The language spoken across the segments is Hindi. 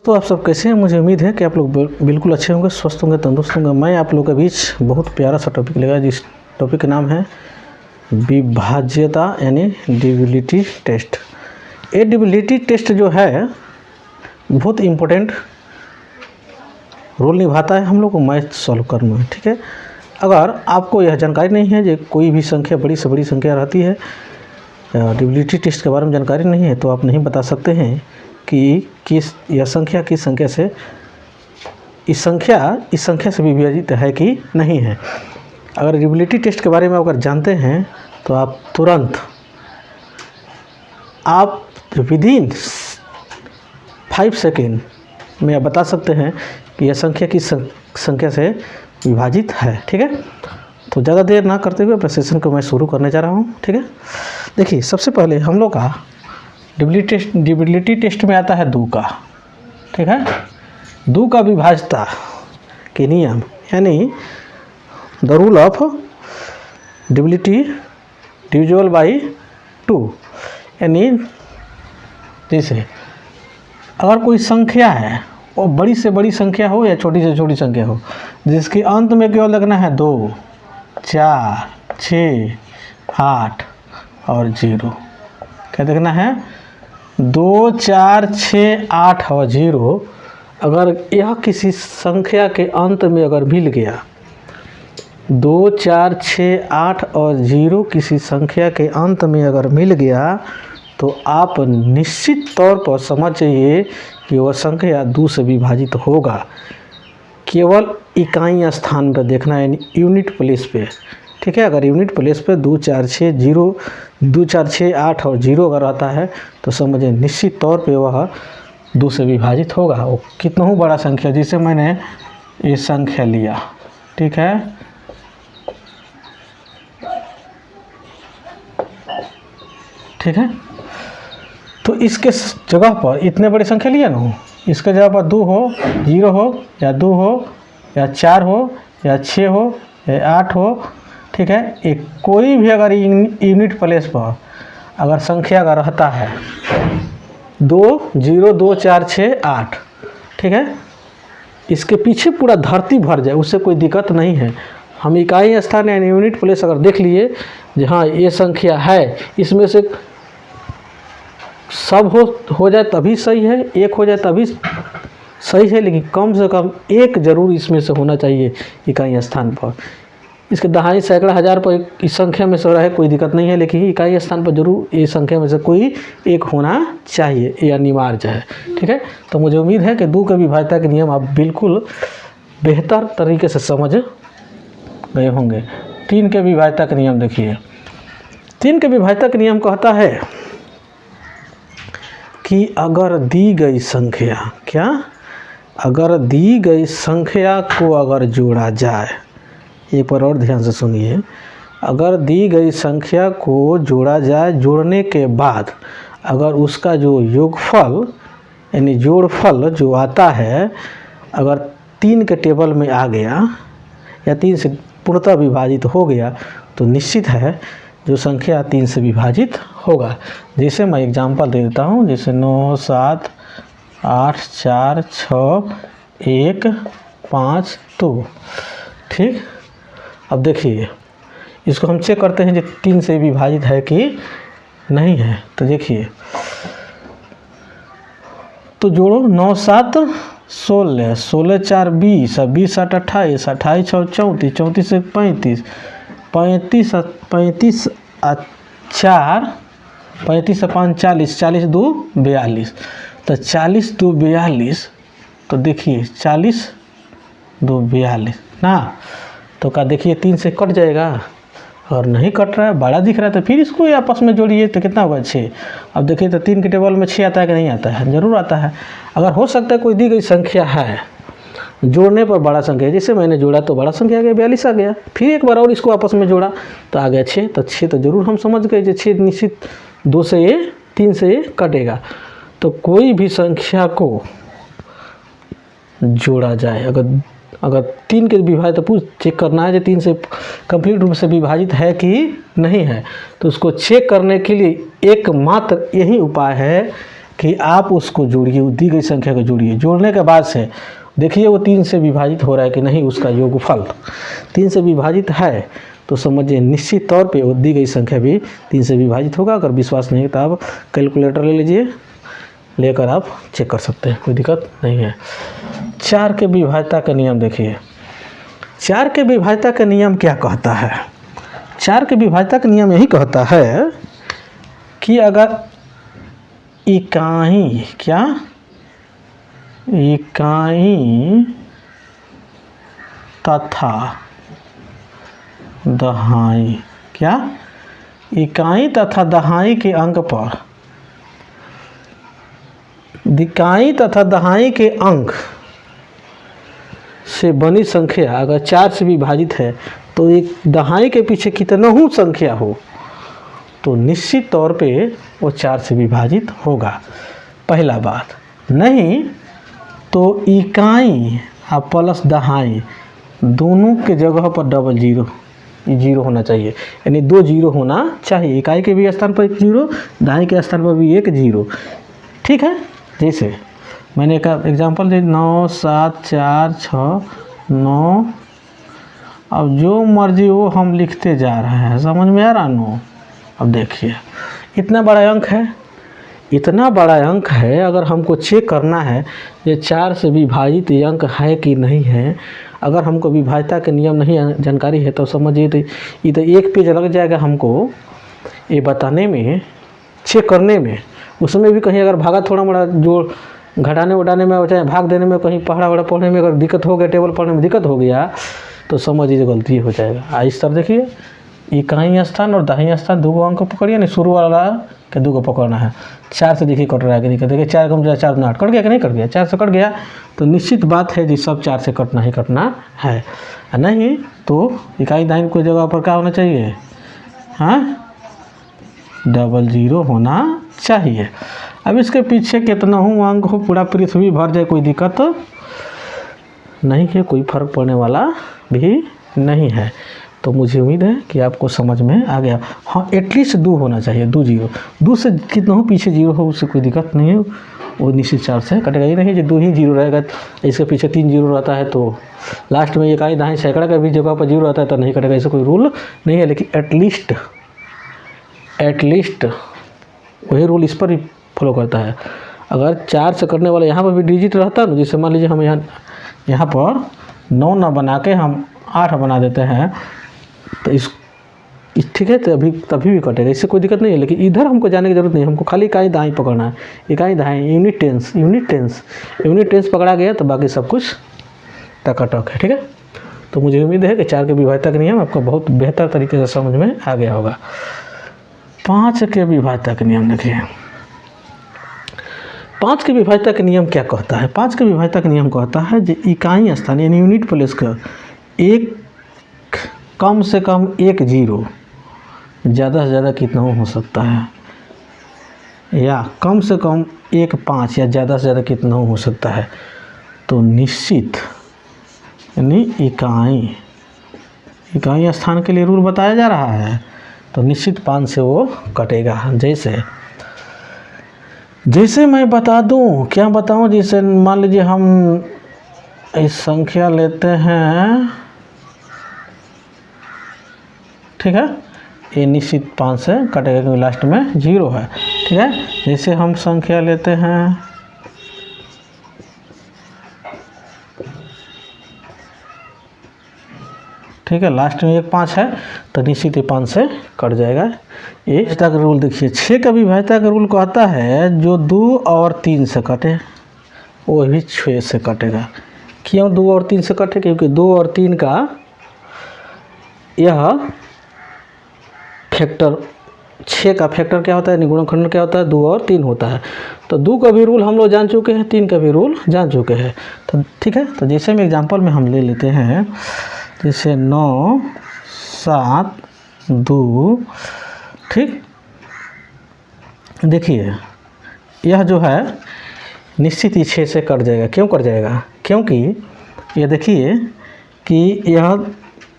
तो आप सब कैसे हैं? मुझे उम्मीद है कि आप लोग बिल्कुल अच्छे होंगे, स्वस्थ होंगे, तंदुरुस्त होंगे। मैं आप लोगों के बीच बहुत प्यारा सा टॉपिक लेगा, जिस टॉपिक का नाम है विभाज्यता यानी डिविलिटी टेस्ट। ये डिविलिटी टेस्ट जो है बहुत इम्पोर्टेंट रोल निभाता है हम लोग को मैथ सॉल्व करने में। ठीक है, अगर आपको यह जानकारी नहीं है जो कोई भी संख्या बड़ी से बड़ी संख्या रहती है, डिविलिटी टेस्ट के बारे में जानकारी नहीं है, तो आप नहीं बता सकते हैं कि यह संख्या किस संख्या से इस संख्या से विभाजित है कि नहीं है। अगर डिविलिटी टेस्ट के बारे में अगर जानते हैं तो आप तुरंत विदिन 5 सेकेंड में आप बता सकते हैं कि यह संख्या किस संख्या से विभाजित है। ठीक है, तो ज़्यादा देर ना करते हुए अपने सेशन को मैं शुरू करने जा रहा हूँ। ठीक है, देखिए सबसे पहले हम लोग का डिविलिटी टेस्ट में आता है 2 का। ठीक है, 2 का विभाज्यता के नियम यानी the rule of divisibility divisible by 2, यानी जैसे अगर कोई संख्या है वो बड़ी से बड़ी संख्या हो या छोटी से छोटी संख्या हो, जिसके अंत में केवल लगना है 2, 4, 6, 8 और 0। क्या देखना है? 2, 4, 6, 8 और 0। अगर यह किसी संख्या के अंत में अगर मिल गया, 2, 4, 6, 8 और 0 किसी संख्या के अंत में अगर मिल गया तो आप निश्चित तौर पर समझ जाइए कि वह संख्या 2 से विभाजित होगा। केवल इकाई स्थान पर देखना है, यूनिट प्लेस पे। ठीक है, अगर यूनिट प्लेस पे 2, 4, 6, 0, 2, 4, 6, 8 और 0 अगर आता है तो समझिए निश्चित तौर पे वह 2 से विभाजित होगा। वो कितना ही बड़ा संख्या, जिसे मैंने ये संख्या लिया। ठीक है, ठीक है, तो इसके जगह पर इतने बड़ी संख्या लिया ना, इसके जगह पर 2 हो, 0 हो या 2 हो या 4 हो या 6 हो या 8 हो। ठीक है, एक कोई भी अगर यूनिट प्लेस पर अगर संख्या अगर रहता है 2, 0, 2, 4, 6, 8, ठीक है, इसके पीछे पूरा धरती भर जाए उससे कोई दिक्कत नहीं है। हम इकाई स्थान यानी यूनिट प्लेस अगर देख लिए जहाँ ये संख्या है, इसमें से सब हो जाए तभी सही है, एक हो जाए तभी सही है, लेकिन कम से कम एक जरूर इसमें से होना चाहिए इकाई स्थान पर। इसके दहाई सैकड़ा हज़ार पर इस संख्या में से रहे कोई दिक्कत नहीं है, लेकिन इकाई स्थान पर जरूर ये संख्या में से कोई एक होना चाहिए, ये अनिवार्य है। ठीक है, तो मुझे उम्मीद है कि 2 के विभाज्यता के नियम आप बिल्कुल बेहतर तरीके से समझ गए होंगे। 3 के विभाज्यता का नियम देखिए। 3 के विभाज्यता का नियम कहता है कि अगर दी गई संख्या अगर दी गई संख्या को अगर जोड़ा जाए, एक बार और ध्यान से सुनिए, अगर दी गई संख्या को जोड़ा जाए, जोड़ने के बाद अगर उसका जो योगफल यानी जोड़फल जो आता है अगर 3 के टेबल में आ गया या 3 से पूर्णतः विभाजित हो गया तो निश्चित है जो संख्या 3 से विभाजित होगा। जैसे मैं एग्जांपल दे देता हूँ, जैसे 9, 7, 8, 4, 6, 1, 5, 2। ठीक, अब देखिए इसको हम चेक करते हैं जो 3 से विभाजित है कि नहीं है। तो देखिए, तो जोड़ो 9, 7, 16, 16, 4, 20, 20, 8, 28, 28, 6, 34, 34 से 35, 35, 35, 4, 35 से 5, 40, 40, 2, 42। तो 40, 2, 42, तो देखिए 40, 2, 42 ना, तो क्या देखिए 3 से कट जाएगा, और नहीं कट रहा है, बड़ा दिख रहा है, तो फिर इसको आपस में जोड़िए तो कितना होगा? 6। अब देखिए तो 3 के टेबल में 6 आता है कि नहीं आता है? जरूर आता है। अगर हो सकता है कोई दी गई संख्या है, जोड़ने पर बड़ा संख्या, जैसे मैंने जोड़ा तो बड़ा संख्या आ गया 42 आ गया, फिर एक बार और इसको आपस में जोड़ा तो आ गया 6। तो 6 तो जरूर हम समझ गए जो 6 निश्चित 2 से ये 3 से ये कटेगा। तो कोई भी संख्या को जोड़ा जाए, अगर 3 के विभाजित तो पूछ चेक करना है जो 3 से कंप्लीट रूप से विभाजित है कि नहीं है, तो उसको चेक करने के लिए एकमात्र यही उपाय है कि आप उसको जोड़िए, दी गई संख्या को जोड़िए। जोड़ने के बाद से देखिए वो 3 से विभाजित हो रहा है कि नहीं, उसका योगफल 3 से विभाजित है तो समझिए निश्चित तौर पे वो दी गई संख्या भी 3 से विभाजित होगा। अगर विश्वास नहीं है तो आप कैलकुलेटर ले लीजिए, लेकर आप चेक कर सकते हैं, कोई दिक्कत नहीं है। 4 के विभाज्यता का नियम देखिए। 4 के विभाज्यता का नियम क्या कहता है? 4 के विभाज्यता का नियम यही कहता है कि अगर इकाई तथा दहाई इकाई तथा दहाई के अंक पर इकाई तथा दहाई के अंक से बनी संख्या अगर 4 से विभाजित है तो एक दहाई के पीछे कितना ही संख्या हो तो निश्चित तौर पे वो 4 से विभाजित होगा। पहला बात, नहीं तो इकाई और प्लस दहाई दोनों के जगह पर डबल जीरो होना चाहिए, यानी 2 जीरो होना चाहिए। इकाई के भी स्थान पर 1 जीरो, दहाई के स्थान पर भी 1 जीरो। ठीक है, जैसे मैंने एक एग्जांपल दे 9 7 4 6 9, अब जो मर्जी वो हम लिखते जा रहे हैं, समझ में आ रहा नो। अब देखिए इतना बड़ा अंक है, इतना बड़ा अंक है, अगर हमको चेक करना है ये 4 से विभाजित अंक है कि नहीं है, अगर हमको विभाज्यता के नियम नहीं जानकारी है तो समझिए तो इधर 1 पेज लग जाएगा हमको ये बताने में, चेक करने में। उसमें भी कहीं अगर भागा थोड़ा मोड़ा जो घटाने उठाने में चाहे भाग देने में कहीं पढ़ा वड़ा पढ़ने में अगर दिक्कत हो गया, टेबल पढ़ने में दिक्कत हो गया तो समझिए गलती हो जाएगा। इस तरह देखिए इकाई स्थान और दहाई स्थान 2 अंक पकड़िए, नहीं शुरू वाला के 2 को पकड़ना है। 4 से देखिए कट रहा है कि नहीं, देखिए 4 कम 4 8 कट गया कि नहीं कट गया, 4 से कट गया तो निश्चित बात है जी सब 4 से कटना ही कटना है, नहीं तो इकाई दहाई को जगह पर क्या होना चाहिए, हाँ डबल जीरो होना चाहिए। अब इसके पीछे कितना हूँ अंक हो पूरा पृथ्वी भर जाए कोई दिक्कत नहीं है, कोई फर्क पड़ने वाला भी नहीं है। तो मुझे उम्मीद है कि आपको समझ में आ गया। हाँ एटलीस्ट 2 होना चाहिए, 2 जीरो, 2 से कितना हो पीछे जीरो हो उससे कोई दिक्कत नहीं है, वो निश्चित 4 से कटेगा ही नहीं। जो 2 ही जीरो रहेगा, इसके पीछे 3 जीरो रहता है तो लास्ट में इकाई दहाई सैकड़ा का भी जगह पर जीरो रहता है तो नहीं कटेगा, ऐसा कोई रूल नहीं है। लेकिन एटलीस्ट वही रूल इस पर ही फॉलो करता है। अगर 4 से करने वाला यहाँ पर भी डिजिट रहता ना, जैसे मान लीजिए हम यहाँ पर 9 ना बना के हम 8 बना देते हैं तो इस ठीक है तो तभी भी कटेगा, इससे कोई दिक्कत नहीं है। लेकिन इधर हमको जाने की ज़रूरत नहीं, हमको खाली इकाई दहाई पकड़ना है। इकाई दहाई यूनिट टेंस पकड़ा गया तो बाकी सब कुछ टकाटक है। ठीक है, तो मुझे उम्मीद है कि 4 के विभाज्यता का नियम आपको बहुत बेहतर तरीके से समझ में आ गया होगा। 5 के विभाज्यता का नियम देखिए। 5 के विभाज्यता का नियम क्या कहता है? 5 के विभाज्यता का नियम कहता है जो इकाई स्थान यानी यूनिट प्लेस का एक कम से कम 1 जीरो, ज़्यादा से ज़्यादा कितना हो सकता है, या कम से कम 1 5 या ज़्यादा से ज़्यादा कितना हो सकता है, तो निश्चित यानी इकाई स्थान के लिए रूल बताया जा रहा है तो निश्चित 5 से वो कटेगा। जैसे मैं बता दूं, क्या बताऊं, जैसे मान लीजिए हम इस संख्या लेते हैं, ठीक है, ये निश्चित 5 से कटेगा क्योंकि लास्ट में 0 है। ठीक है, जैसे हम संख्या लेते हैं ठीक है, लास्ट में 1 5 है तो निश्चित ही 5 से कट जाएगा। ये विभाज्यता का रूल देखिए। 6 का विभाज्यता का रूल कहता है जो 2 और 3 से कटे वो भी 6 से कटेगा। क्यों 2 और 3 से कटे? क्योंकि 2 और 3 का यह फैक्टर, 6 का फैक्टर क्या होता है, गुणनखंड क्या होता है, 2 और 3 होता है। तो 2 का भी रूल हम लोग जान चुके हैं, 3 का भी रूल जान चुके हैं। तो ठीक है, तो जैसे में एग्जांपल में हम ले लेते हैं, जैसे 9 7 2, ठीक, देखिए यह जो है निश्चित ही 6 से कट जाएगा। क्यों कट जाएगा? क्योंकि ये देखिए कि यह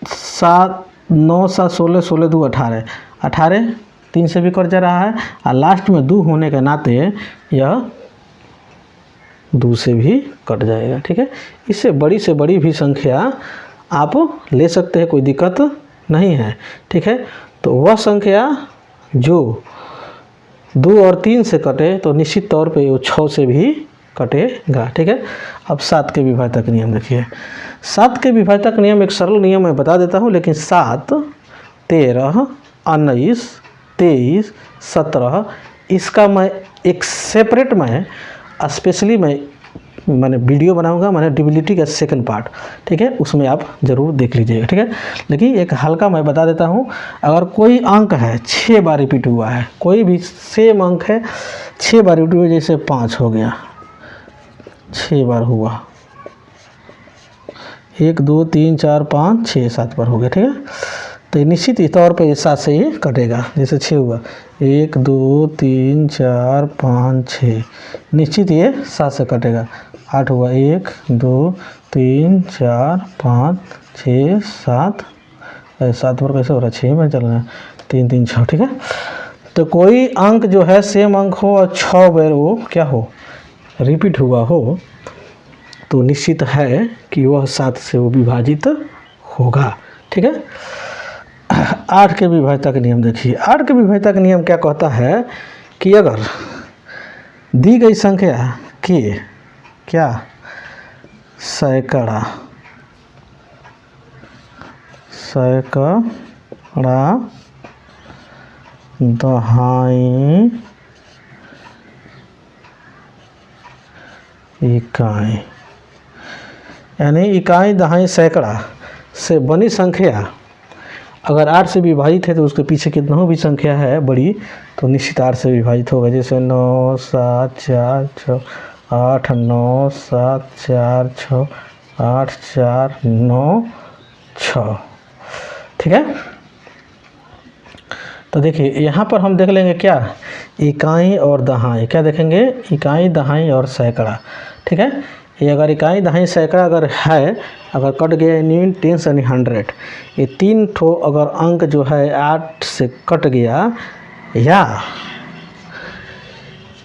7 9 7 16 16 2 18 18 3 से भी कट जा रहा है, और लास्ट में 2 होने के नाते यह 2 से भी कट जाएगा। ठीक है, इससे बड़ी से बड़ी भी संख्या आप ले सकते हैं, कोई दिक्कत नहीं है। ठीक है, तो वह संख्या जो 2 और 3 से कटे तो निश्चित तौर पे वो 6 से भी कटेगा। ठीक है, अब 7 के विभाजक नियम देखिए। 7 के विभाजक नियम एक सरल नियम मैं बता देता हूँ, लेकिन 7, 13, 19, 23, 17 इसका मैं एक सेपरेट मैं स्पेशली मैंने वीडियो बनाऊंगा, मैंने डिविलिटी का सेकंड पार्ट। ठीक है, उसमें आप ज़रूर देख लीजिएगा। ठीक है, लेकिन एक हल्का मैं बता देता हूँ, अगर कोई अंक है 6 बार रिपीट हुआ है, कोई भी सेम अंक है 6 बार रिपीट हुआ, जैसे 5 हो गया, 6 बार हुआ, 1 2 3 4 5 6 7 बार हो गया। ठीक है, तो निश्चित तौर पे ये 7 से ही कटेगा। जैसे 6 हुआ, 1 2 3 4 5 6, निश्चित ये 7 से कटेगा। 8 हुआ, 1 2 3 4 5 6 7, 7 बार कैसे हो रहा है, 6 में चल रहा है, 3 3 6। ठीक है, तो कोई अंक जो है सेम अंक हो और 6 बार वो क्या हो, रिपीट हुआ हो, तो निश्चित है कि वह 7 से वो विभाजित होगा। ठीक है, 8 के विभाजक नियम देखिए। 8 के विभाजक नियम क्या कहता है कि अगर दी गई संख्या के क्या सैकड़ा दहाई इकाई, यानी इकाई दहाई सैकड़ा से बनी संख्या अगर 8 से विभाजित है तो उसके पीछे कितना भी संख्या है बड़ी, तो निश्चित 8 से विभाजित होगा। जैसे 9 7 4 6 8 9 7 4 6 8 4 9 6। ठीक है, तो देखिए यहाँ पर हम देख लेंगे क्या, इकाई और दहाई। क्या देखेंगे, इकाई दहाई और सैकड़ा। ठीक है, ये अगर इकाई दहाई सैकड़ा अगर है, अगर कट गया इन टेंस यानी 100, ये 3 ठो अगर अंक जो है 8 से कट गया, या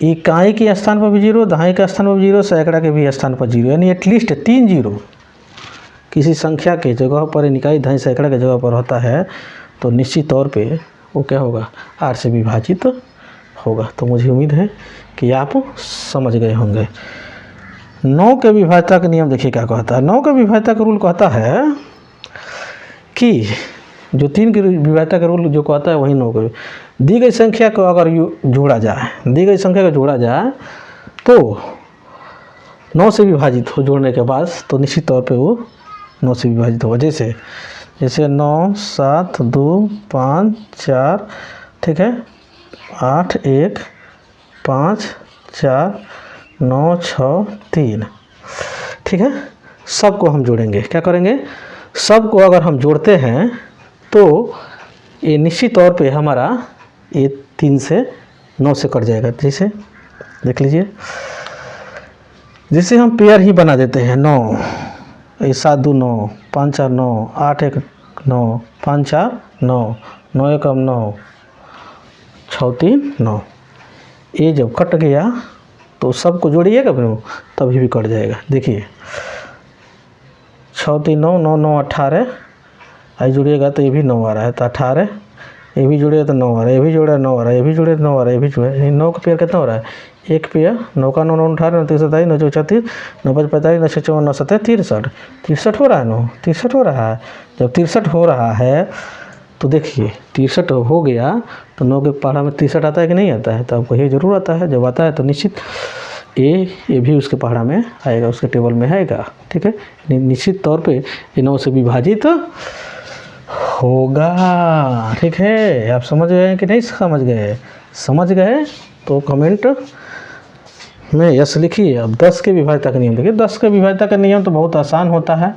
इकाई के स्थान पर भी 0, दहाई के स्थान पर भी 0, सैकड़ा के भी स्थान पर 0, यानी एटलीस्ट 3 0 किसी संख्या के जगह पर, इकाई दहाई सैकड़ा के जगह पर होता है, तो निश्चित तौर पे वो क्या होगा, 8 से विभाजित होगा। तो मुझे उम्मीद है कि आप समझ गए होंगे। 9 के विभाजक नियम देखिए क्या कहता है। 9 के विभाजक रूल कहता है कि जो 3 के विभाजक रूल जो कहता है वही 9 के, दी गई संख्या को अगर जोड़ा जाए, दी गई संख्या को जोड़ा जाए तो 9 से विभाजित हो, जोड़ने के बाद तो निश्चित तौर पे वो 9 से विभाजित होगा। जैसे 9 7 2 5 4, ठीक है, 8 1 5 4 9 6 3। ठीक है, सबको हम जोड़ेंगे, क्या करेंगे, सबको अगर हम जोड़ते हैं तो ये निश्चित तौर पे हमारा ये 3 से 9 से कट जाएगा। जैसे देख लीजिए, जैसे हम पेयर ही बना देते हैं, 9 7 2 9 5 4 9 8 1 9 5 4 9 9 1 9 6 3 9, ये जब कट गया तो सबको जोड़िएगा फिर तभी भी कट जाएगा। देखिए 6 3 9 9 9 18, आई जोड़िएगा तो ये भी 9 आ रहा है, तो 18, ये भी जोड़िएगा तो 9 आ रहा है, ये भी जोड़ा 9 आ रहा है, ये भी जोड़े 9 आ रहा है, ये भी जोड़े 9 का पेयर कितना हो रहा है, एक पेयर 9 का 9 9 18 9 3 27 9 4 36 9 5 45 9 6 54 9 7 63 63 हो रहा है, 9 63 हो रहा है। जब 63 हो रहा है तो देखिए 63 हो गया तो 9 के पहाड़ा में 63 आता है कि नहीं आता है, तो आपको ये जरूर आता है। जब आता है तो निश्चित ये भी उसके पहाड़ा में आएगा, उसके टेबल में आएगा। ठीक है, निश्चित तौर पे ये 9 से विभाजित होगा। ठीक है, आप समझ गए कि नहीं समझ गए? समझ गए तो कमेंट में यस लिखिए। अब 10 के विभाजक नियम देखिए। 10 के विभाजक नियम तो बहुत आसान होता है।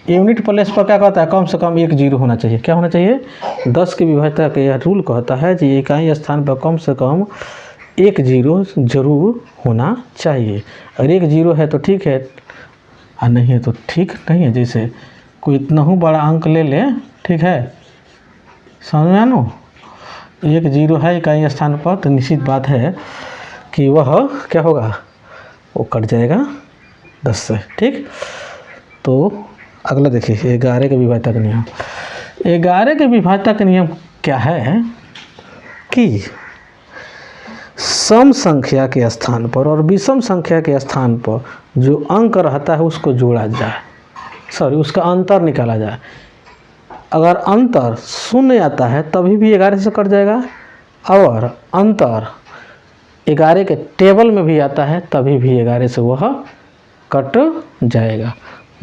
यूनिट प्लेस पर क्या कहता है, कम से कम 1 0 होना चाहिए। क्या होना चाहिए, 10 के विभाजक यह रूल कहता है कि इकाई स्थान पर कम से कम 1 0 जरूर होना चाहिए। अगर 1 0 है तो ठीक है, और नहीं है तो ठीक नहीं है। जैसे कोई इतना ही बड़ा अंक ले ले, ठीक है, समझ में आनो, एक जीरो है इकाई स्थान पर, तो निश्चित बात है कि वह क्या होगा, वो कट जाएगा 10 से। ठीक, तो अगला देखिए 11 के विभाज्यता का नियम। 11 के विभाज्यता का नियम क्या है कि सम संख्या के स्थान पर और विषम संख्या के स्थान पर जो अंक रहता है उसको जोड़ा जाए, सॉरी उसका अंतर निकाला जाए। अगर अंतर शून्य आता है तभी भी 11 से कट जाएगा, और अंतर 11 के टेबल में भी आता है तभी भी 11 से वह कट जाएगा।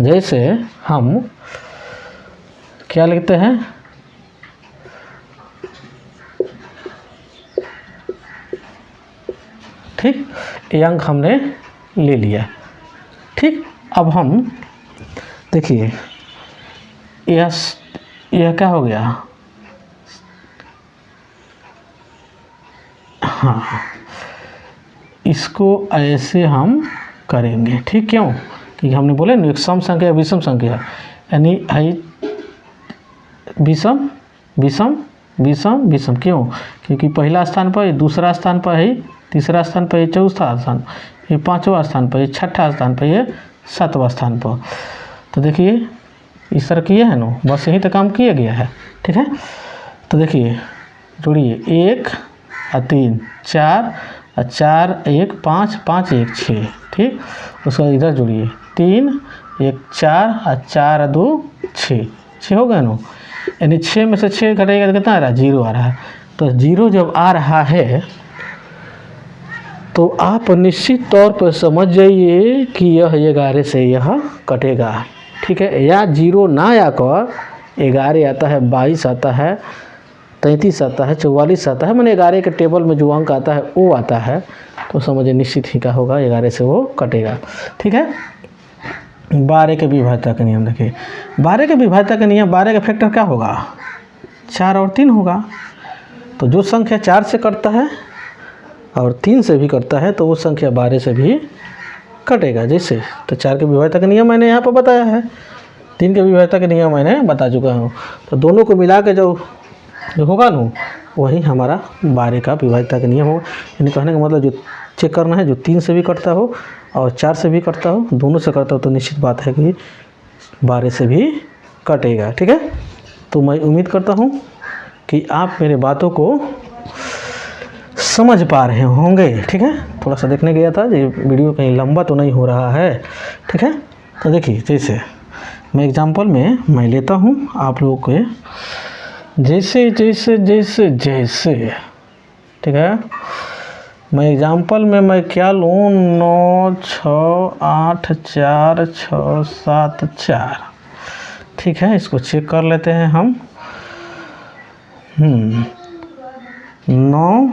जैसे हम क्या लिखते हैं, ठीक, ये अंक हमने ले लिया। ठीक, अब हम देखिए यह क्या हो गया, हाँ इसको ऐसे हम करेंगे। ठीक, क्यों, क्योंकि हमने बोले ना एक सम संख्या विषम संख्या, यानी विषम विषम विषम विषम। क्यों, क्योंकि पहला स्थान पर, दूसरा स्थान पर है, तीसरा स्थान पर, चौथा स्थान, ये पांचवा स्थान पर, ये छठा स्थान पर, ये सातवां स्थान पर। तो देखिए इस तरह किया है ना, बस यही तो काम किया गया है। ठीक है, तो देखिए जोड़िए 1 और 3 4 और 4 1 5 5 1 6। ठीक, उसको इधर जोड़िए 3 1 4 और 4 और 2 6, 6 हो गए ना, यानी 6 में से 6 घटेगा तो कितना आ रहा है, 0 आ रहा है। तो 0 जब आ रहा है तो आप निश्चित तौर पर समझ जाइए कि यह 11 से यह कटेगा। ठीक है, या 0 ना आकर 11 आता है, 22 आता है, 33 आता है, 44 आता है, मैंने 11 के टेबल में जो अंक आता है वो आता है, तो समझिए निश्चित ही क्या होगा, 11 से वो कटेगा। ठीक है, 12 के विभाज्यता का नियम देखिए। 12 के विभाज्यता का नियम, 12 का फैक्टर क्या होगा, 4 और 3 होगा। तो जो संख्या 4 से कटता है और 3 से भी कटता है तो वो संख्या 12 से भी कटेगा। जैसे तो 4 के विभाज्यता का नियम मैंने यहाँ पर बताया है, 3 के विभाज्यता का नियम मैंने बता चुका हूँ। तो दोनों को मिला के जो होगा ना वही हमारा 12 का विभाज्यता का नियम होगा। यानी कहने का मतलब जो चेक करना है, जो 3 से भी कटता हो और 4 से भी कटता हो, दोनों से करता हो, तो निश्चित बात है कि 12 से भी कटेगा। ठीक है, तो मैं उम्मीद करता हूँ कि आप मेरे बातों को समझ पा रहे होंगे। ठीक है, थोड़ा सा देखने गया था, ये वीडियो कहीं लंबा तो नहीं हो रहा है। ठीक है, तो देखिए जैसे मैं एग्जांपल में मैं लेता हूँ आप लोगों के, जैसे जैसे जैसे जैसे, ठीक है, मैं एग्जांपल में मैं क्या लूँ, 9 6 8 4 6 7 4। ठीक है, इसको चेक कर लेते हैं हम। 9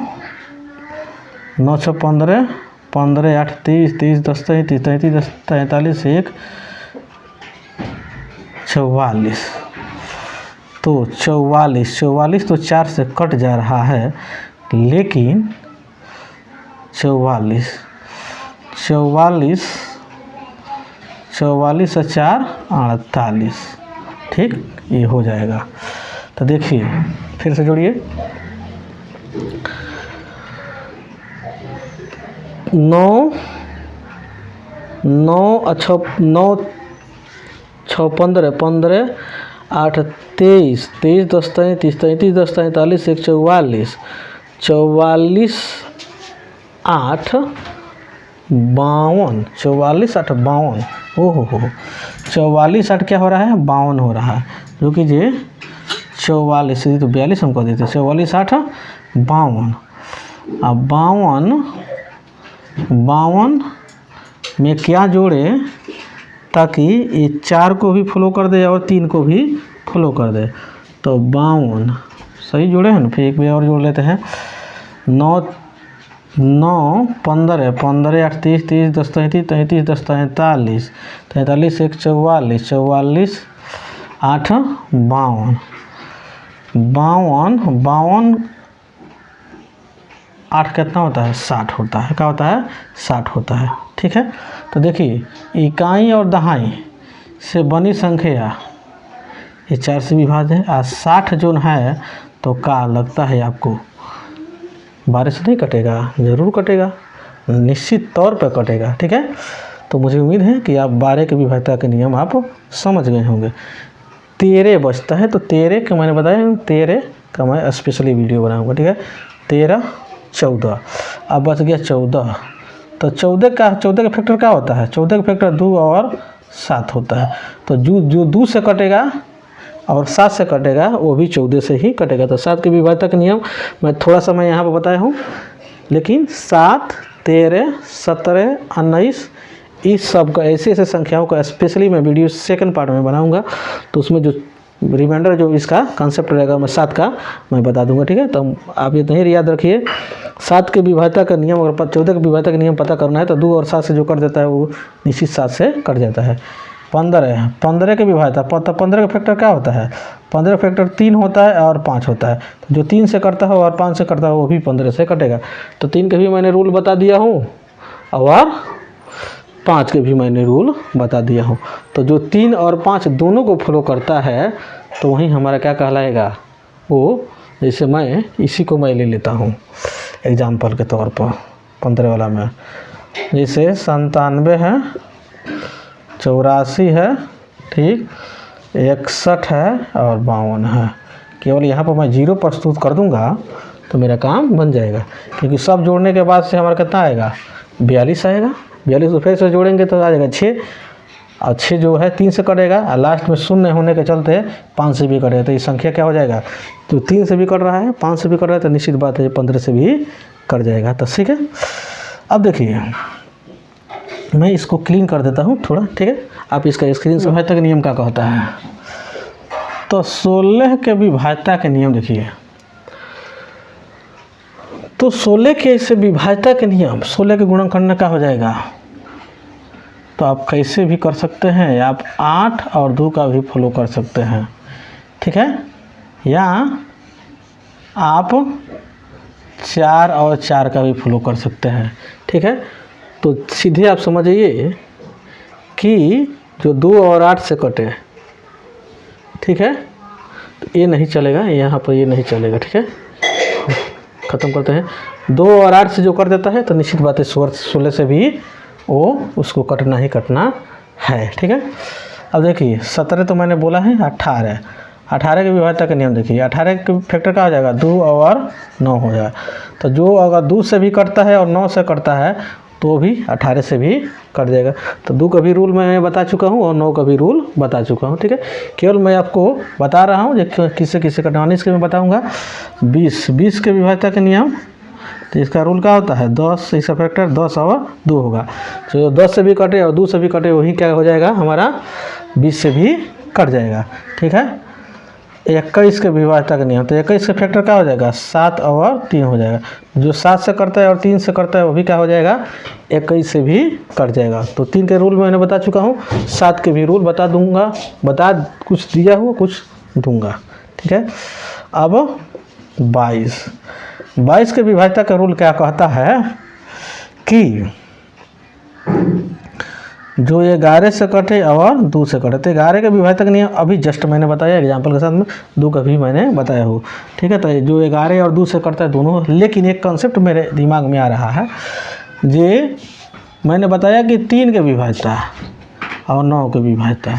9 6 15 15 8 30 30 10 33 33 10 43 1 44। तो 44 तो 4 से कट जा रहा है, लेकिन 44 और 4 48। ठीक, ये हो जाएगा। तो देखिए फिर से जोड़िए, 9 6 15 15 8 23 23 10 33 33 10 43 1 44 44 8 52 44 8 52। ओहो हो, 44 8 क्या हो रहा है, 52 हो रहा है। जो कि ये 44 तो 42 हम कर देते, 44 8 52। अब 52 में क्या जोड़े ताकि ये 4 को भी फॉलो कर दे और 3 को भी फॉलो कर दे। तो 52 सही जोड़े हैं ना, फिर एक भी और जोड़ लेते हैं। 9 15 15 8 30 30 10 33 33 10 43 43 1 44 44 8 52 52 8 कितना होता है, 60 होता है। क्या होता है, 60 होता है। ठीक है, तो देखिए इकाई और दहाई से बनी संख्या ये 4 से विभाज्य है, और 60 जो है तो क्या लगता है आपको, 12 से नहीं कटेगा, ज़रूर कटेगा, निश्चित तौर पर कटेगा। ठीक है, तो मुझे उम्मीद है कि आप 12 के विभाज्यता के नियम आप समझ गए होंगे। 13 बचता है, तो 13 का मैंने बताया, 13 का मैं स्पेशली वीडियो बनाऊंगा। ठीक है, 13, 14, अब बच गया 14। तो 14 का फैक्टर क्या होता है? 14 का फैक्टर 2 और 7 होता है। तो जो 2 से कटेगा और 7 से कटेगा वो भी 14 से ही कटेगा। तो 7 के विभाज्यता का नियम मैं थोड़ा सा मैं यहाँ पर बताया हूँ, लेकिन 7, 13, 17, 19 इस सब का ऐसे संख्याओं का स्पेशली मैं वीडियो सेकंड पार्ट में बनाऊंगा। तो उसमें जो रिमाइंडर जो इसका कंसेप्ट रहेगा मैं 7 का मैं बता दूंगा। ठीक है, तो आप ये नहीं याद रखिए, 7 के विभाज्यता का नियम और 14 के विभाज्यता का नियम पता करना है तो 2 और 7 से जो कट जाता है वो निश्चित 7 से कट जाता है। 15 के विभाज्यता, 15 का फैक्टर क्या होता है? 15 का फैक्टर 3 होता है और 5 होता है। तो जो 3 से करता है और 5 से करता है वो भी 15 से कटेगा। तो 3 के भी मैंने रूल बता दिया हूँ और 5 के भी मैंने रूल बता दिया हूँ। तो जो 3 और 5 दोनों को फॉलो करता है तो वही हमारा क्या कहलाएगा? वो जैसे मैं इसी को मैं ले लेता हूँ एग्जाम्पल के तौर पर 15 वाला में, जैसे 97 है, 84 है, ठीक, 61 है और 52 है। केवल यहाँ पर मैं 0 प्रस्तुत कर दूँगा तो मेरा काम बन जाएगा, क्योंकि सब जोड़ने के बाद से हमारा कितना आएगा? 42 आएगा। 42 को फिर से जोड़ेंगे तो आ जाएगा 6, और 6 जो है 3 से कटेगा और लास्ट में शून्य होने के चलते 5 से भी कटेगा। तो ये संख्या क्या हो जाएगा? तो 3 से भी कट रहा है, 5 से भी कट रहा है, तो निश्चित बात है 15 से भी कट जाएगा। तो ठीक है, अब देखिए मैं इसको क्लीन कर देता हूँ थोड़ा। ठीक है, आप इसका स्क्रीन से विभाज्यता के नियम क्या कहता है? तो 16 के विभाज्यता के नियम देखिए, तो 16 के इसे विभाज्यता के नियम 16 के गुणन करने का हो जाएगा। तो आप कैसे भी कर सकते हैं, आप 8 और 2 का भी फॉलो कर सकते हैं। ठीक है, या आप 4 और 4 का भी फॉलो कर सकते हैं। ठीक है, तो सीधे आप समझिए कि जो 2 और 8 से कटे, ठीक है, तो ये नहीं चलेगा, यहाँ पर ये नहीं चलेगा। ठीक है, ख़त्म करते हैं। 2 और 8 से जो कर देता है तो निश्चित बात है 16 से भी वो उसको कटना ही कटना है। ठीक है, अब देखिए 17 तो मैंने बोला है, 18 के विभाज्यता का नियम देखिए, 18 के फैक्टर क्या हो जाएगा? 2 और 9 हो जाएगा। तो जो अगर 2 से भी कटता है और 9 से कटता है तो भी 18 से भी कट जाएगा। तो 2 का भी रूल मैं बता चुका हूँ और 9 का भी रूल बता चुका हूँ। ठीक है, केवल मैं आपको बता रहा हूँ किससे किससे कटना है। इसके मैं बताऊँगा 20 के विभाज्यता के नियम। तो इसका रूल क्या होता है? 10, इसका फैक्टर 10 और 2 होगा। जो 10 से भी कटे और 2 से भी कटे वही क्या हो जाएगा? हमारा 20 से भी कट जाएगा। ठीक है, 21 के विभाज्यता का नियम, तो 21 का फैक्टर क्या हो जाएगा? 7 और 3 हो जाएगा। जो 7 से करता है और 3 से करता है वो भी क्या हो जाएगा? 21 से भी कट जाएगा। तो 3 के रूल मैंने बता चुका हूँ, 7 के भी रूल बता दूंगा, कुछ दिया हुआ कुछ दूंगा। ठीक है, अब 22 के विभाज्यता का रूल क्या कहता है कि जो 11 से कटे और 2 से कटे। तो 11 के विभाज्यता का नियम अभी जस्ट मैंने बताया एग्जाम्पल के साथ में, 2 का भी मैंने बताया हो। ठीक है, तो जो 11 और 2 से करता है दोनों, लेकिन एक कंसेप्ट मेरे दिमाग में आ रहा है, ये मैंने बताया कि 3 के विभाज्यता और 9 के विभाज्यता।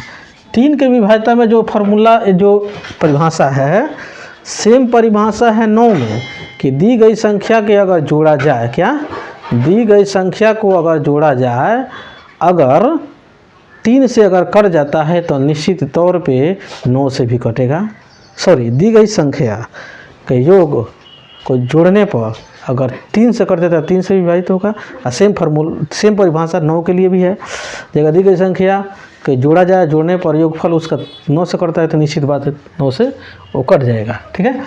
3 के विभाज्यता में जो फार्मूला जो परिभाषा है सेम परिभाषा है 9 में, कि दी गई संख्या के अगर जोड़ा जाए, क्या दी गई संख्या को अगर जोड़ा जाए, अगर 3 से अगर कट जाता है तो निश्चित तौर पे 9 से भी कटेगा। दी गई संख्या के योग को जोड़ने पर अगर 3 से कट देता है 3 से भी विभाजित होगा। और सेम परिभाषा 9 के लिए भी है। जगह दी गई संख्या के जोड़ा जाए, जोड़ने पर योगफल उसका 9 से कटता है तो निश्चित बात है 9 से वो कट जाएगा। ठीक है,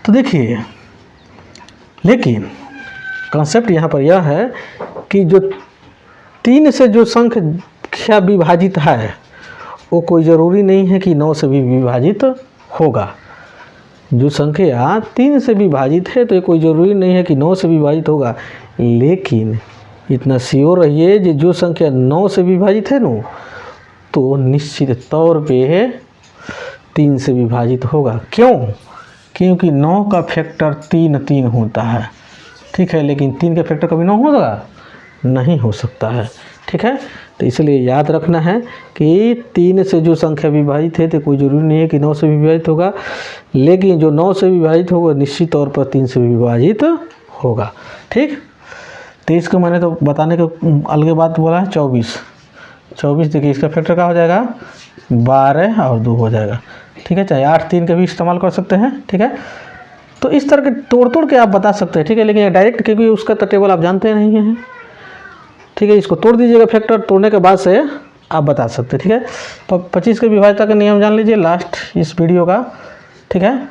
तो देखिए, लेकिन कंसेप्ट यहाँ पर यह है कि जो 3 से जो संख्या विभाजित है वो कोई ज़रूरी नहीं है कि 9 से भी विभाजित होगा। जो संख्या 3 से विभाजित है तो ये कोई ज़रूरी नहीं है कि 9 से विभाजित होगा, लेकिन इतना श्योर रहिए कि जो संख्या 9 से विभाजित है ना, तो निश्चित तौर पे 3 से विभाजित होगा। क्यों? क्योंकि 9 का फैक्टर 3 होता है। ठीक है, लेकिन 3 का फैक्टर कभी 9 होगा, नहीं हो सकता है। ठीक है, तो इसलिए याद रखना है कि 3 से जो संख्या विभाजित है तो कोई ज़रूरी नहीं है कि 9 से विभाजित होगा, लेकिन जो 9 से विभाजित होगा निश्चित तौर पर 3 से विभाजित होगा। ठीक, तो इसको मैंने तो बताने के अलग बात बोला है। 24 देखिए, इसका फैक्टर क्या हो जाएगा, 12 और 2 हो जाएगा। ठीक है, चाहे 8 3 का भी इस्तेमाल कर सकते हैं। ठीक है, तो इस तरह के तोड़ के आप बता सकते हैं। ठीक है, लेकिन डायरेक्ट क्योंकि उसका तो टेबल आप जानते नहीं हैं। ठीक है, इसको तोड़ दीजिएगा, फैक्टर तोड़ने के बाद से आप बता सकते हैं। ठीक है, तो 25 के विभाज्यता का नियम जान लीजिए लास्ट इस वीडियो का। ठीक है,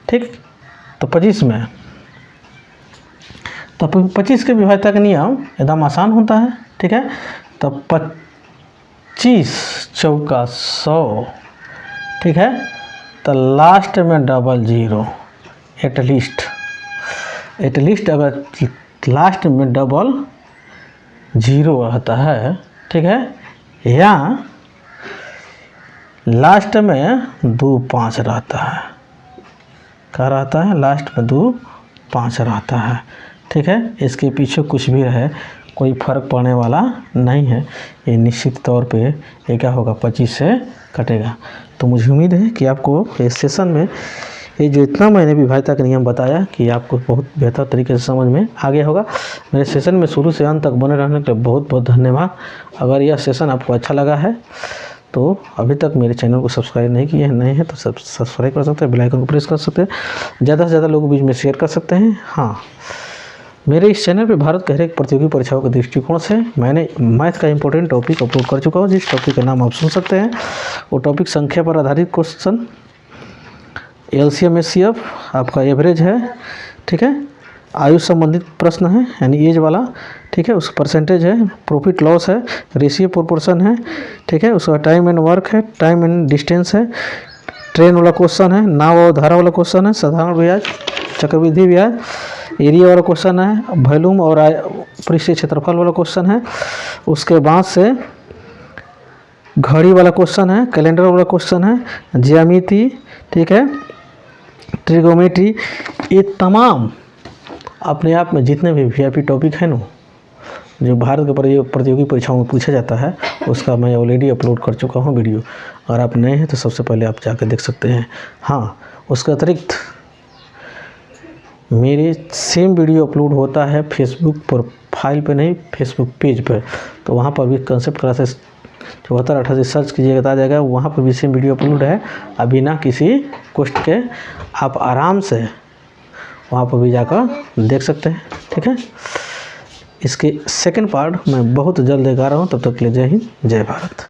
ठीक, तो 25 में तो 25 के विभाज्यता का नियम एकदम आसान होता है। ठीक है, तो 25 चौका 100। ठीक है, तो लास्ट में डबल 0, एटलीस्ट अगर लास्ट में डबल 0 रहता है। ठीक है, या लास्ट में 2 5 रहता है, क्या रहता है, लास्ट में 2 5 रहता है। ठीक है, इसके पीछे कुछ भी रहे कोई फ़र्क पड़ने वाला नहीं है, ये निश्चित तौर पे ये क्या होगा, 25 से कटेगा। तो मुझे उम्मीद है कि आपको इस सेशन में ये जो इतना मैंने विभाज्यता का नियम बताया कि आपको बहुत बेहतर तरीके से समझ में आ गया होगा। मेरे सेशन में शुरू से अंत तक बने रहने के लिए बहुत बहुत धन्यवाद। अगर यह सेशन आपको अच्छा लगा है तो अभी तक मेरे चैनल को सब्सक्राइब नहीं किए हैं, नए हैं तो सब्सक्राइब कर सकते हैं, बेल आइकन को प्रेस कर सकते हैं, ज़्यादा से ज़्यादा लोगों के बीच में शेयर कर सकते हैं। हाँ, मेरे इस चैनल पे भारत के हर एक प्रतियोगी परीक्षाओं के दृष्टिकोण से मैंने मैथ का इंपॉर्टेंट टॉपिक अपलोड कर चुका हूँ। जिस टॉपिक का नाम आप सुन सकते हैं, वो टॉपिक संख्या पर आधारित क्वेश्चन, LCM HCF आपका एवरेज है। ठीक है, आयु संबंधित प्रश्न है यानी एज वाला। ठीक है, उसका परसेंटेज है, प्रॉफिट लॉस है, रेशियो प्रोपोर्शन है। ठीक है, उसका टाइम एंड वर्क है, टाइम एंड डिस्टेंस है, ट्रेन वाला क्वेश्चन है, नाव और धारा वाला क्वेश्चन है, साधारण ब्याज, चक्रवृद्धि ब्याज, एरिया वाला क्वेश्चन है, वॉल्यूम और पृष्ठीय क्षेत्रफल वाला क्वेश्चन है। उसके बाद से घड़ी वाला क्वेश्चन है, कैलेंडर वाला क्वेश्चन है, ज्यामिति, ठीक है, ट्रिगोमेट्री। ये तमाम अपने आप में जितने भी VIP टॉपिक है ना, जो भारत के प्रतियोगी परीक्षाओं में पूछा जाता है, उसका मैं ऑलरेडी अपलोड कर चुका हूँ वीडियो। अगर आप नए हैं तो सबसे पहले आप जाकर देख सकते हैं। हाँ, उसके अतिरिक्त मेरे सेम वीडियो अपलोड होता है फेसबुक प्रोफाइल पे, नहीं फेसबुक पेज पे, तो वहाँ पर भी कंसेप्ट क्लासेस 74-88 सर्च कीजिएगा तो आ जाएगा। वहाँ पर भी सेम वीडियो अपलोड है, अभी ना किसी कॉस्ट के, आप आराम से वहाँ पर भी जाकर देख सकते हैं। ठीक है, इसके सेकंड पार्ट मैं बहुत जल्द लेकर आ रहा हूँ। तब तक के लिए जय हिंद, जय भारत।